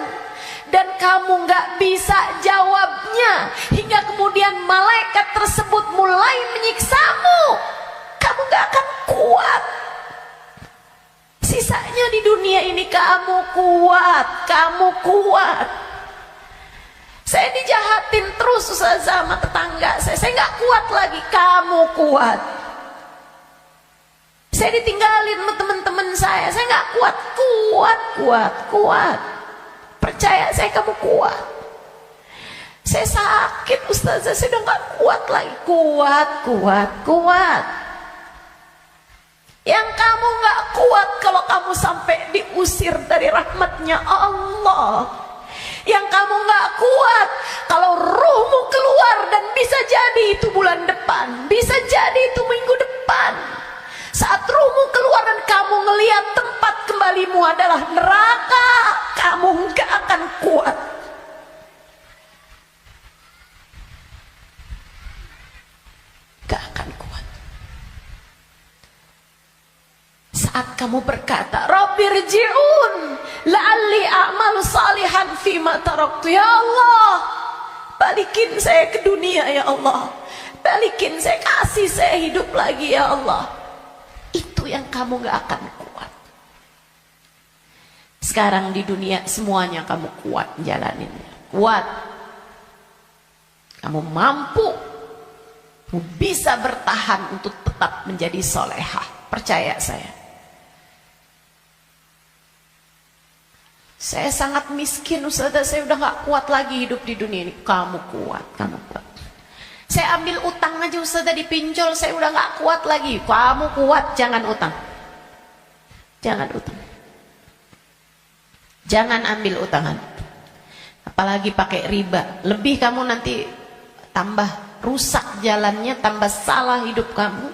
dan kamu nggak bisa jawabnya, hingga kemudian malaikat tersebut mulai menyiksamu, kamu nggak akan kuat. Sisanya di dunia ini kamu kuat. Saya dijahatin terus sama tetangga saya nggak kuat lagi. Kamu kuat. Saya ditinggalin sama teman-teman saya nggak kuat. Percaya saya, kamu kuat. Saya sakit ustazah, saya udah nggak kuat lagi. Kuat. Yang kamu nggak kuat kalau kamu sampai diusir dari rahmatnya Allah. Yang kamu nggak kuat kalau ruhmu keluar, dan bisa jadi itu bulan depan, bisa jadi itu minggu depan. Saat ruhmu keluar dan kamu ngelihat tempat kembalimu adalah neraka, kamu nggak akan kuat. Gak akan kuat. Saat kamu berkata, Rabbirji'un la'alli a'malu salihan fima taraktu. Ya Allah, balikin saya ke dunia ya Allah. Balikin saya, kasih saya hidup lagi ya Allah. Itu yang kamu gak akan kuat. Sekarang di dunia semuanya kamu kuat jalaninnya. Kuat. Kamu mampu, kamu bisa bertahan untuk tetap menjadi solehah. Percaya saya. Saya sangat miskin ustazah, saya udah gak kuat lagi hidup di dunia ini. Kamu kuat. Saya ambil utang aja ustazah, dipinjol, saya udah gak kuat lagi. Kamu kuat, jangan utang. Jangan ambil utangan. Apalagi pakai riba. Lebih kamu nanti tambah rusak jalannya, tambah salah hidup kamu.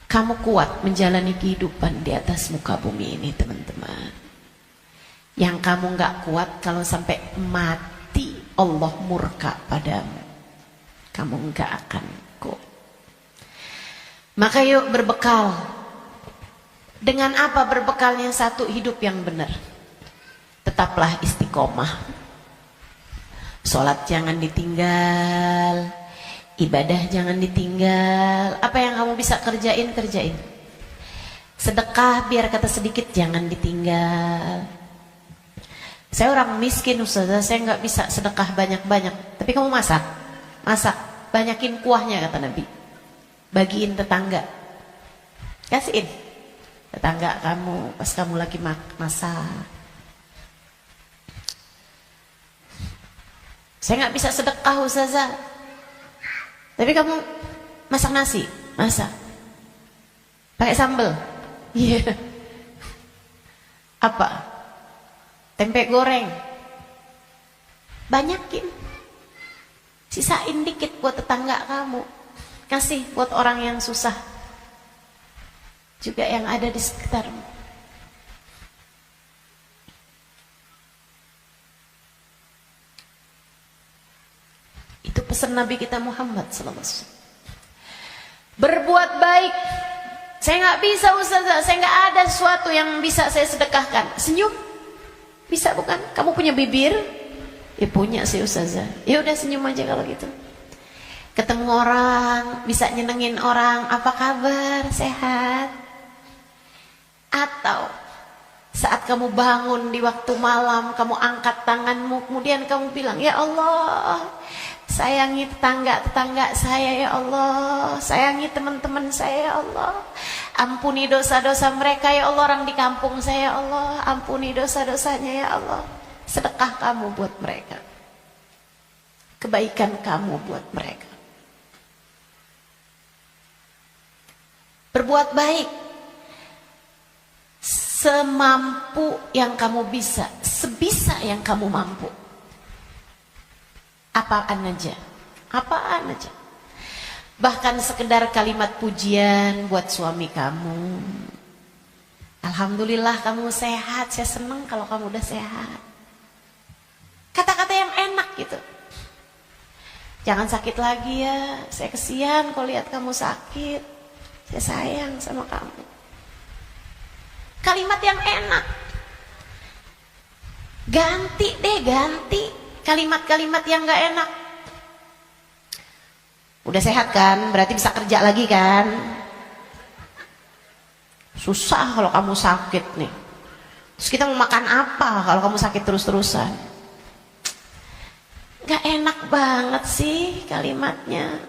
Kamu kuat menjalani kehidupan di atas muka bumi ini, teman-teman. Yang kamu gak kuat kalau sampai mati Allah murka padamu, kamu gak akan kuat. Maka yuk berbekal. Dengan apa berbekalnya? Satu, hidup yang benar. Tetaplah istiqomah. Sholat jangan ditinggal, ibadah jangan ditinggal. Apa yang kamu bisa kerjain. Sedekah biar kata sedikit jangan ditinggal. Saya orang miskin ustazah, saya nggak bisa sedekah banyak-banyak. Tapi kamu masak, banyakin kuahnya kata Nabi. Bagiin tetangga, kasihin tetangga kamu pas kamu lagi masak. Saya nggak bisa sedekah ustazah, tapi kamu masak nasi, pakai sambal, iya. Apa? Tempe goreng, banyakin, sisain dikit buat tetangga kamu, kasih buat orang yang susah juga yang ada di sekitarmu. Itu pesan Nabi kita Muhammad SAW. Berbuat baik. Saya nggak bisa ustazah, saya nggak ada sesuatu yang bisa saya sedekahkan. Senyum bisa bukan? Kamu punya bibir? Ya punya sih ustazah. Ya udah senyum aja kalau gitu. Ketemu orang, bisa nyenengin orang, apa kabar? Sehat? Atau Saat kamu bangun di waktu malam, kamu angkat tanganmu, kemudian kamu bilang, ya Allah, sayangi tetangga-tetangga saya ya Allah, sayangi teman-teman saya ya Allah, ampuni dosa-dosa mereka ya Allah, orang di kampung saya ya Allah, ampuni dosa-dosanya ya Allah. Sedekah kamu buat mereka, kebaikan kamu buat mereka. Berbuat baik semampu yang kamu bisa, sebisa yang kamu mampu. Apaan aja, apaan aja. Bahkan sekedar kalimat pujian buat suami kamu. Alhamdulillah kamu sehat, saya senang kalau kamu udah sehat. Kata-kata yang enak gitu. Jangan sakit lagi ya, saya kesian kalau lihat kamu sakit. Saya sayang sama kamu. Kalimat yang enak. Ganti deh, ganti kalimat-kalimat yang gak enak. Udah sehat kan, berarti bisa kerja lagi kan. Susah kalau kamu sakit nih. Terus kita mau makan apa kalau kamu sakit terus-terusan? Gak enak banget sih kalimatnya.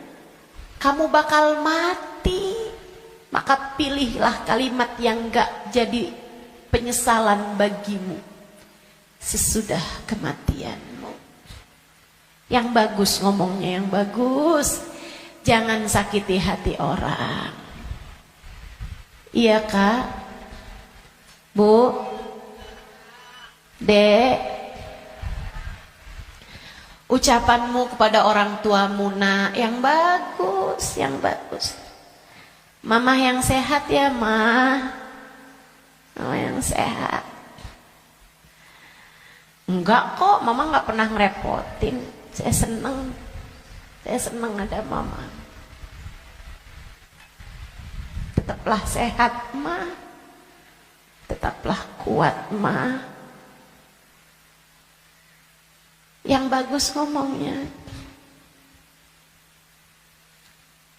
Kamu bakal mati, maka pilihlah kalimat yang gak jadi penyesalan bagimu sesudah kematianmu. Yang bagus ngomongnya, yang bagus. Jangan sakiti hati orang. Iya Kak, Bu, Dek, ucapanmu kepada orang tuamu nak, yang bagus, yang bagus. Mama yang sehat ya Ma, mama yang sehat. Enggak kok, mama nggak pernah ngerepotin. Saya seneng ada mama. Tetaplah sehat Ma, tetaplah kuat Ma. Yang bagus ngomongnya.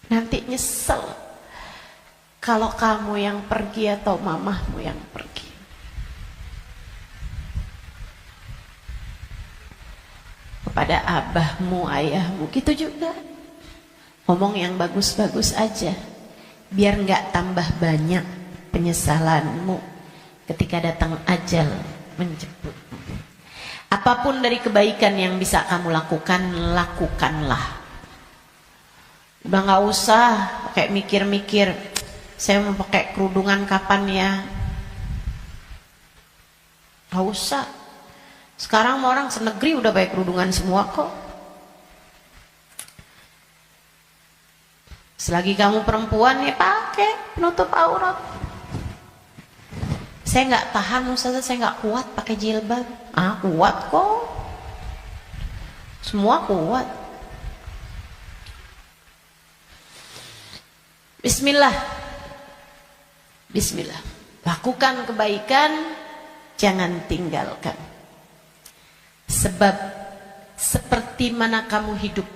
Nanti nyesel kalau kamu yang pergi atau mamahmu yang pergi. Kepada abahmu, ayahmu, gitu juga. Ngomong yang bagus-bagus aja. Biar nggak tambah banyak penyesalanmu ketika datang ajal menjemputmu. Apapun dari kebaikan yang bisa kamu lakukan, lakukanlah. Udah nggak usah kayak mikir-mikir, saya mau pakai kerudungan kapan ya? Nggak usah. Sekarang orang senegeri udah pakai kerudungan semua kok. Selagi kamu perempuan ya pakai penutup aurat. Saya nggak tahan Ustazah, saya nggak kuat pakai jilbab. Ah kuat kok. Semua kuat. Bismillah. Bismillah. Lakukan kebaikan, jangan tinggalkan. Sebab seperti mana kamu hidup,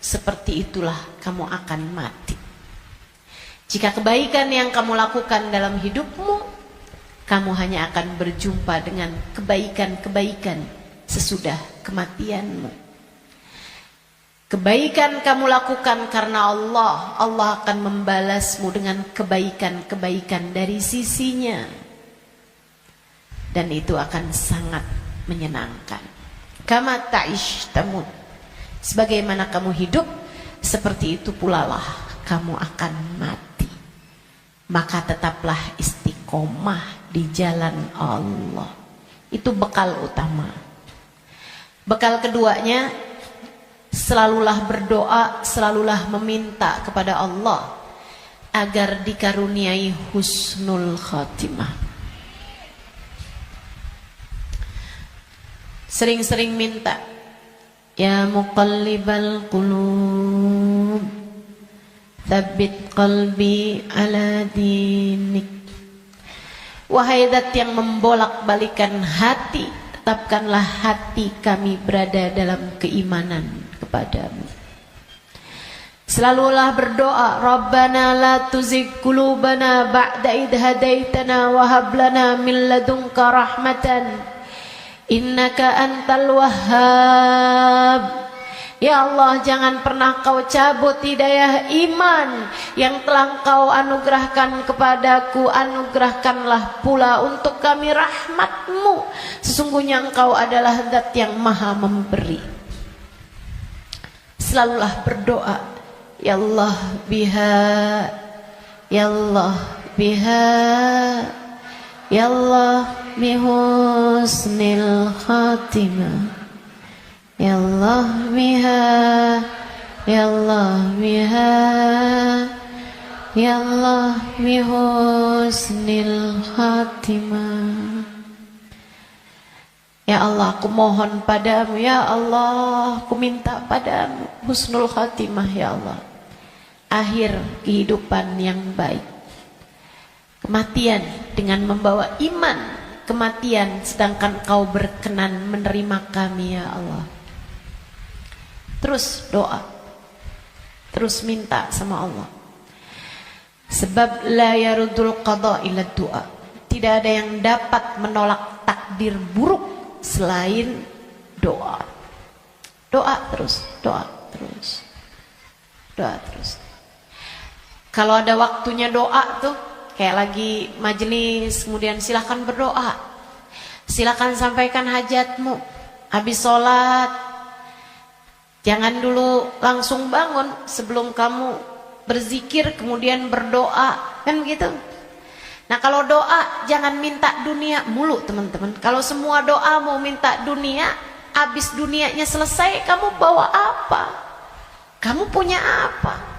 seperti itulah kamu akan mati. Jika kebaikan yang kamu lakukan dalam hidupmu, kamu hanya akan berjumpa dengan kebaikan-kebaikan sesudah kematianmu. Kebaikan kamu lakukan karena Allah, Allah akan membalasmu dengan kebaikan-kebaikan dari sisinya. Dan itu akan sangat menyenangkan. Kama ta'ish tamut. Sebagaimana kamu hidup, seperti itu pula lah kamu akan mati. Maka tetaplah istiqomah di jalan Allah. Itu bekal utama. Bekal keduanya, selalulah berdoa, selalulah meminta kepada Allah agar dikaruniai husnul khatimah. Sering-sering minta, ya muqallibal qulub, tsabbit qalbi ala dinik. Wahai zat yang membolak-balikan hati, tetapkanlah hati kami berada dalam keimanan kepadamu. Selalulah berdoa, Rabbana la tuzigh qulubana ba'da idh hadaitana wa hab lana min ladunka rahmatan innaka antal wahhab. Ya Allah, jangan pernah kau cabut hidayah iman yang telah kau anugerahkan kepadaku. Anugerahkanlah pula untuk kami rahmatmu. Sesungguhnya engkau adalah zat yang maha memberi. Selalulah berdoa, Ya Allah biha, Ya Allah biha, Ya Allah bihusnil khatimah, Ya Allah biha, Ya Allah biha, Ya Allah bihusnil khatimah. Ya Allah, aku mohon padamu, Ya Allah, aku minta padamu husnul khatimah, Ya Allah, akhir kehidupan yang baik, kematian dengan membawa iman, kematian sedangkan kau berkenan menerima kami, Ya Allah. Terus doa, terus minta sama Allah. Sebab la yarudul qada illa doa. Tidak ada yang dapat menolak takdir buruk selain doa. Doa terus, doa terus, doa terus. Kalau ada waktunya doa tuh, kayak lagi majelis, kemudian silakan berdoa, silakan sampaikan hajatmu. Habis sholat, jangan dulu langsung bangun, sebelum kamu berzikir kemudian berdoa, kan begitu. Nah kalau doa jangan minta dunia mulu teman-teman. Kalau semua doa mau minta dunia, habis dunianya selesai kamu bawa apa? Kamu punya apa?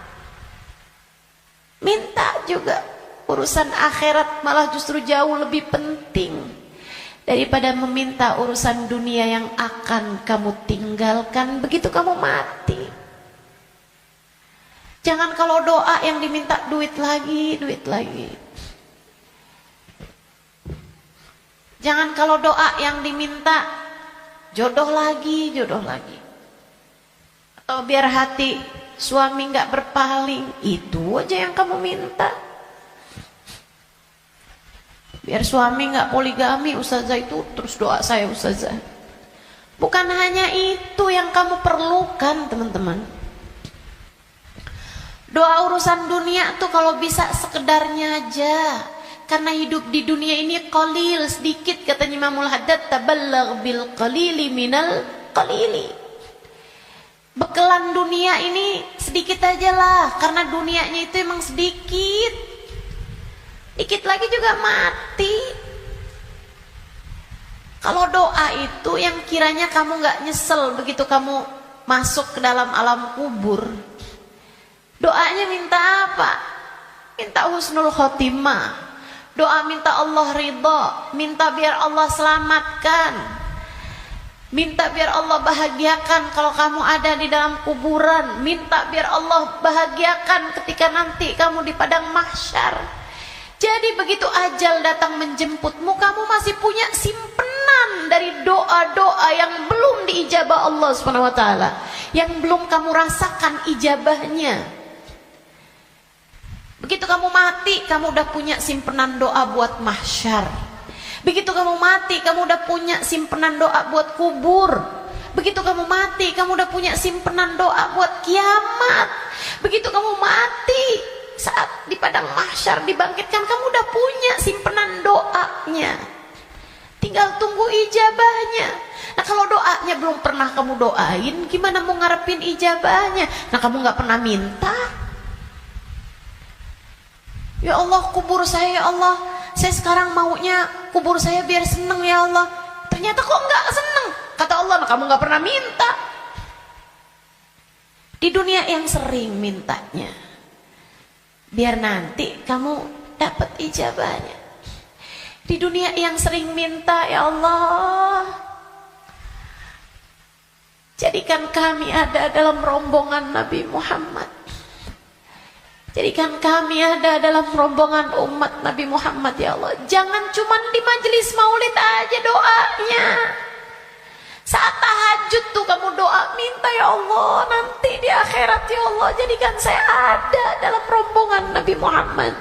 Minta juga. Urusan akhirat malah justru jauh lebih penting daripada meminta urusan dunia yang akan kamu tinggalkan begitu kamu mati. Jangan kalau doa yang diminta duit lagi, duit lagi. Jangan kalau doa yang diminta jodoh lagi, jodoh lagi. Atau biar hati suami nggak berpaling, itu aja yang kamu minta. Biar suami nggak poligami, ustazah, itu terus doa saya ustazah. Bukan hanya itu yang kamu perlukan teman-teman. Doa urusan dunia tuh kalau bisa sekedarnya aja. Karena hidup di dunia ini qalil, sedikit, katanya Imamul Haddad, tabalagh bil qalili minal qalili. Bekelan dunia ini sedikit aja lah, karena dunianya itu emang sedikit. Dikit lagi juga mati. Kalau doa itu yang kiranya kamu gak nyesel begitu kamu masuk ke dalam alam kubur. Doanya minta apa? Minta husnul khotimah. Doa minta Allah ridha, minta biar Allah selamatkan, minta biar Allah bahagiakan kalau kamu ada di dalam kuburan, minta biar Allah bahagiakan ketika nanti kamu di padang mahsyar. Jadi begitu ajal datang menjemputmu, kamu masih punya simpenan dari doa-doa yang belum diijabah Allah SWT, yang belum kamu rasakan ijabahnya. Begitu kamu mati, kamu udah punya simpenan doa buat mahsyar. Begitu kamu mati, kamu udah punya simpenan doa buat kubur. Begitu kamu mati, kamu udah punya simpenan doa buat kiamat. Begitu kamu mati, saat di padang mahsyar dibangkitkan, kamu udah punya simpenan doanya, tinggal tunggu ijabahnya. Nah kalau doanya belum pernah kamu doain, gimana mau ngarepin ijabahnya? Nah kamu gak pernah minta, ya Allah kubur saya, ya Allah saya sekarang maunya kubur saya biar seneng, ya Allah. Ternyata kok gak seneng, kata Allah, nah kamu gak pernah minta. Di dunia yang sering mintanya, biar nanti kamu dapat ijabahnya. Di dunia yang sering minta, ya Allah, jadikan kami ada dalam rombongan Nabi Muhammad. Jadikan kami ada dalam rombongan umat Nabi Muhammad, ya Allah. Jangan cuma di majelis maulid aja doanya. Saat tahajud tuh kamu doa, minta minta ya Allah, nanti di akhirat ya Allah, jadikan saya ada dalam rombongan Nabi Muhammad.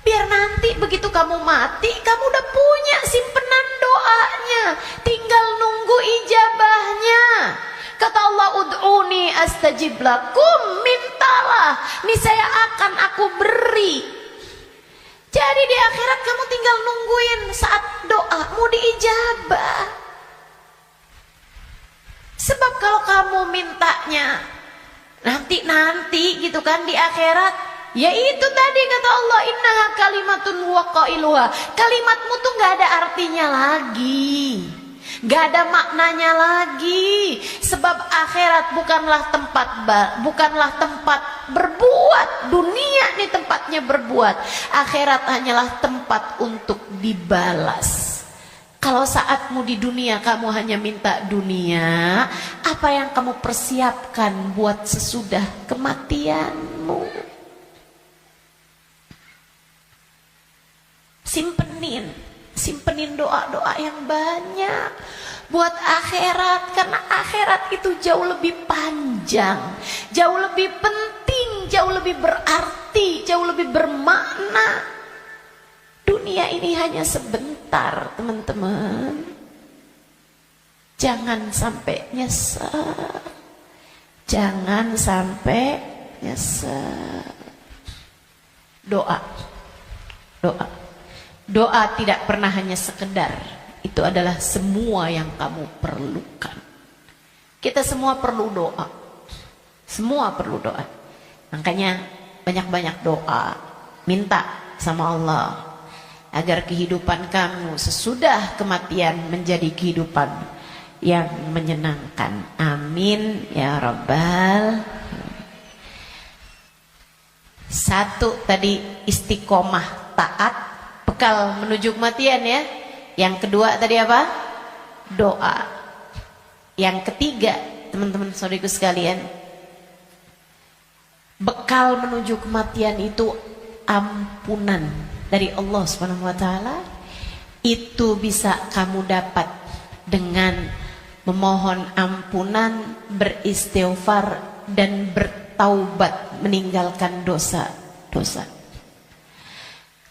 Biar nanti begitu kamu mati, kamu udah punya simpenan doanya, tinggal nunggu ijabahnya. Kata Allah, ud'uni astajib lakum, mintalah, niscaya akan aku beri. Jadi di akhirat kamu tinggal nungguin saat doamu diijabah. Sebab kalau kamu mintanya nanti gitu kan di akhirat, ya itu tadi kata Allah, innaha kalimatun huwa qailuha. Kalimatmu tuh gak ada artinya lagi, gak ada maknanya lagi. Sebab akhirat bukanlah tempat berbuat. Dunia nih tempatnya berbuat. Akhirat hanyalah tempat untuk dibalas. Kalau saatmu di dunia kamu hanya minta dunia, apa yang kamu persiapkan buat sesudah kematianmu? Simpenin doa-doa yang banyak buat akhirat, karena akhirat itu jauh lebih panjang, jauh lebih penting, jauh lebih berarti, jauh lebih bermakna. Dunia ini hanya sebentar, teman-teman. Jangan sampai nyesal. Jangan sampai nyesal. Doa. Doa tidak pernah hanya sekedar. Itu adalah semua yang kamu perlukan. Kita semua perlu doa. Semua perlu doa. Makanya banyak-banyak doa. Minta sama Allah agar kehidupan kamu sesudah kematian menjadi kehidupan yang menyenangkan. Amin ya Rabbal. Satu tadi istiqomah taat, bekal menuju kematian ya. Yang kedua tadi apa? Doa. Yang ketiga, teman-teman saudaraku sekalian, bekal menuju kematian itu ampunan dari Allah Subhanahu wa taala. Itu bisa kamu dapat dengan memohon ampunan, beristighfar dan bertaubat, meninggalkan dosa-dosa.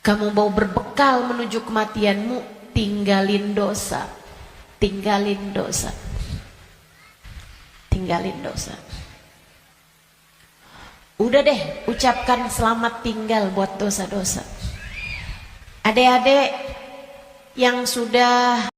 Kamu mau berbekal menuju kematianmu, tinggalin dosa. Tinggalin dosa. Tinggalin dosa. Udah deh, ucapkan selamat tinggal buat dosa-dosa. Adik-adik yang sudah